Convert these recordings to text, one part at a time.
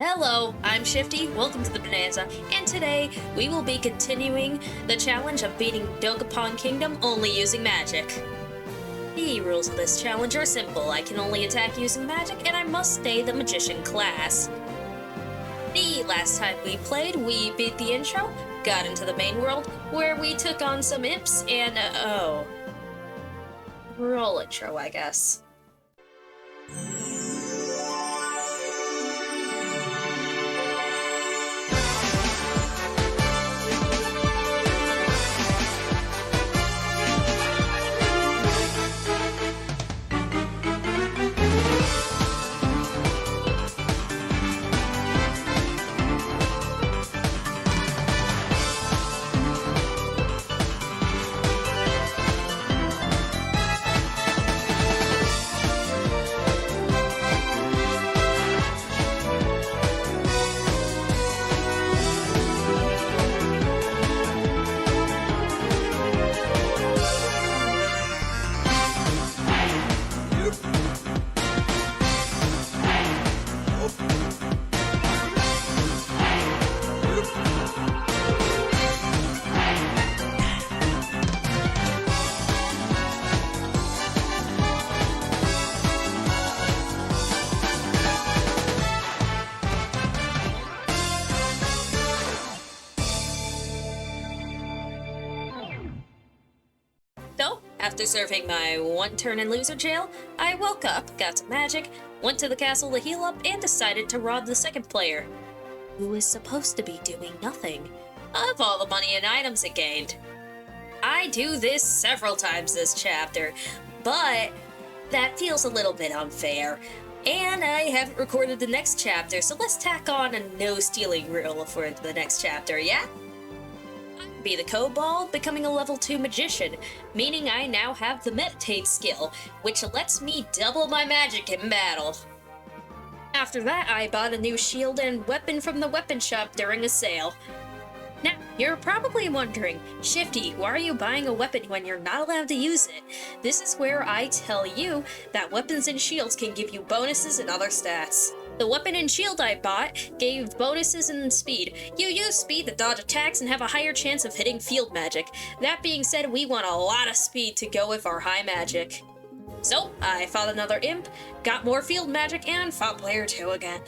Hello, I'm Shifty, welcome to the Bonanza, and today we will be continuing the challenge of beating Dokapon Kingdom only using magic. The rules of this challenge are simple. I can only attack using magic, and I must stay the magician class. The last time we played, we beat the intro, got into the main world, where we took on some imps, and roll intro, I guess. So, after serving my one turn in loser jail, I woke up, got some magic, went to the castle to heal up, and decided to rob the second player, who was supposed to be doing nothing, of all the money and items it gained. I do this several times this chapter, but that feels a little bit unfair. And I haven't recorded the next chapter, so let's tack on a no stealing rule for the next chapter, yeah? Be the kobold, becoming a level 2 magician, meaning I now have the meditate skill, which lets me double my magic in battle. After that, I bought a new shield and weapon from the weapon shop during a sale. Now, you're probably wondering, Shifty, why are you buying a weapon when you're not allowed to use it? This is where I tell you that weapons and shields can give you bonuses and other stats. The weapon and shield I bought gave bonuses and speed. You use speed to dodge attacks and have a higher chance of hitting field magic. That being said, we want a lot of speed to go with our high magic. So, I fought another imp, got more field magic, and fought player 2 again.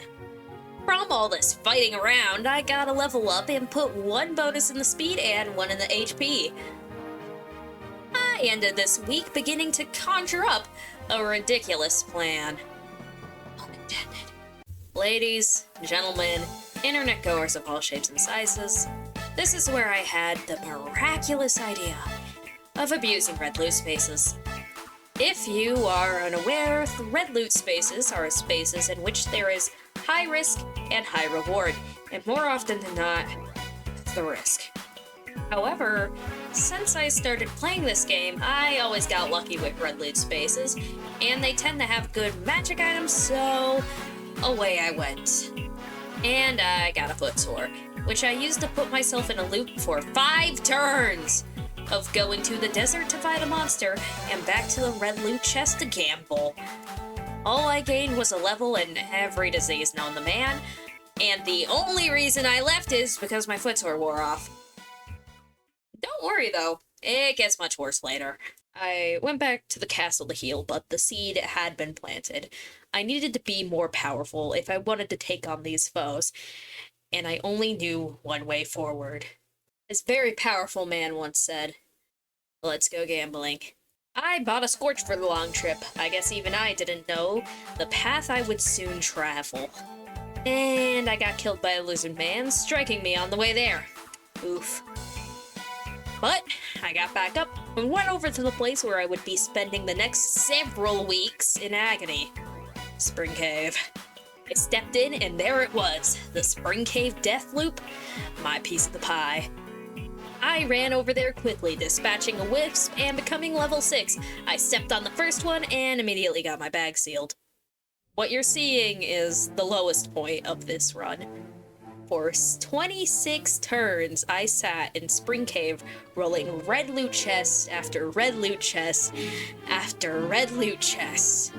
From all this fighting around, I got a level up and put one bonus in the speed and one in the HP. I ended this week beginning to conjure up a ridiculous plan. Unintended. Ladies, gentlemen, internet goers of all shapes and sizes, this is where I had the miraculous idea of abusing red loot spaces. If you are unaware, red loot spaces are spaces in which there is high risk and high reward, and more often than not, the risk. However, since I started playing this game, I always got lucky with red loot spaces, and they tend to have good magic items, so away I went. And I got a footsore, which I used to put myself in a loop for 5 turns of going to the desert to fight a monster and back to the red loot chest to gamble. All I gained was a level in every disease known to man, and the only reason I left is because my footsore wore off. Don't worry though, it gets much worse later. I went back to the castle to heal, but the seed had been planted. I needed to be more powerful if I wanted to take on these foes, and I only knew one way forward. As a very powerful man once said, "Let's go gambling." I bought a Scorch for the long trip. I guess even I didn't know the path I would soon travel. And I got killed by a lizard man, striking me on the way there. Oof. But I got back up and went over to the place where I would be spending the next several weeks in agony. Spring Cave. I stepped in and there it was, the Spring Cave death loop, my piece of the pie. I ran over there quickly, dispatching a wisp and becoming level 6. I stepped on the first one and immediately got my bag sealed. What you're seeing is the lowest point of this run. For 26 turns, I sat in Spring Cave, rolling red loot chests after red loot chests after red loot chests.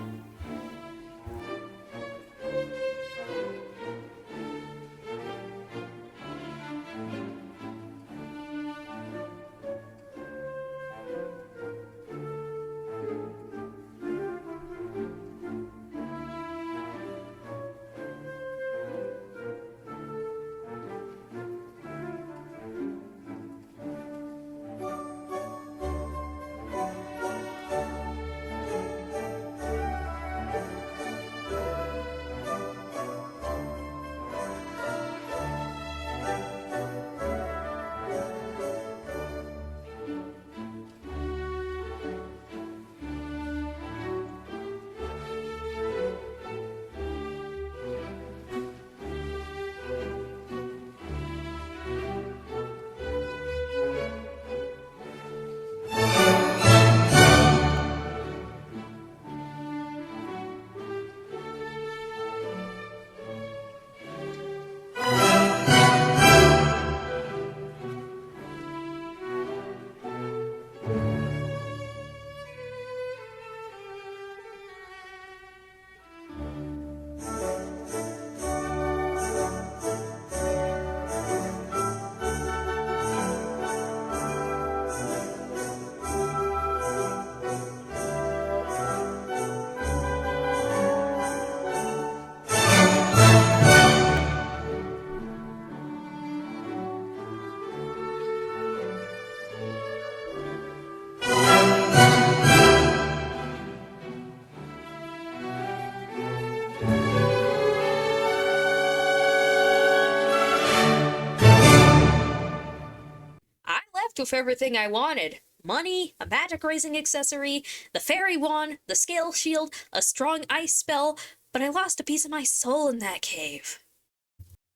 poof, everything I wanted. Money, a magic raising accessory, the fairy wand, the scale shield, a strong ice spell, but I lost a piece of my soul in that cave.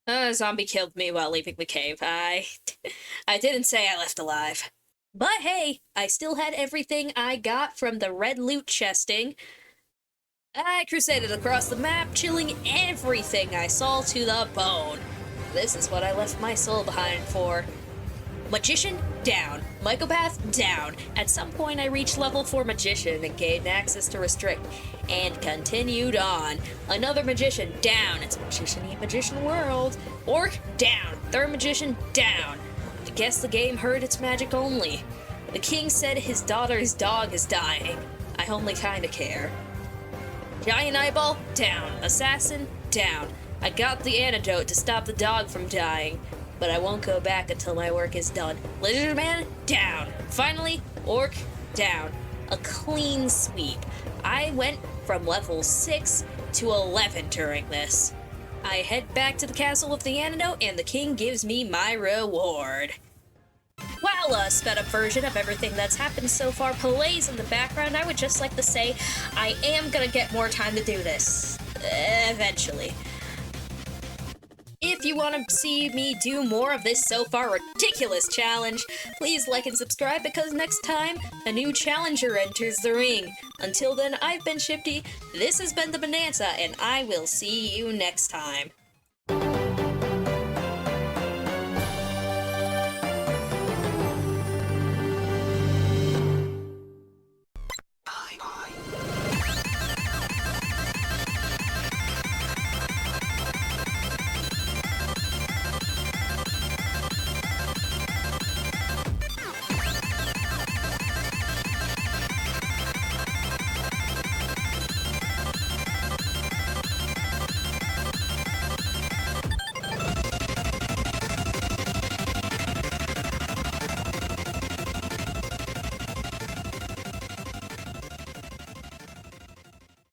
A zombie killed me while leaving the cave. I didn't say I left alive. But hey, I still had everything I got from the red loot chesting. I crusaded across the map, chilling everything I saw to the bone. This is what I left my soul behind for. Magician, down. Mycopath, down. At some point I reached level 4 Magician and gained access to Restrict, and continued on. Another Magician, down. It's a Magician-y Magician world. Orc, down. Third Magician, down. I guess the game heard its magic only. The king said his daughter's dog is dying. I only kinda care. Giant Eyeball, down. Assassin, down. I got the antidote to stop the dog from dying, but I won't go back until my work is done. Lizard Man, down. Finally, Orc, down. A clean sweep. I went from level 6 to 11 during this. I head back to the castle with the antidote, and the king gives me my reward. While a sped-up version of everything that's happened so far plays in the background, I would just like to say I am gonna get more time to do this. Eventually. If you want to see me do more of this so far ridiculous challenge, please like and subscribe, because next time, a new challenger enters the ring. Until then, I've been Shifty, this has been the Bonanza, and I will see you next time.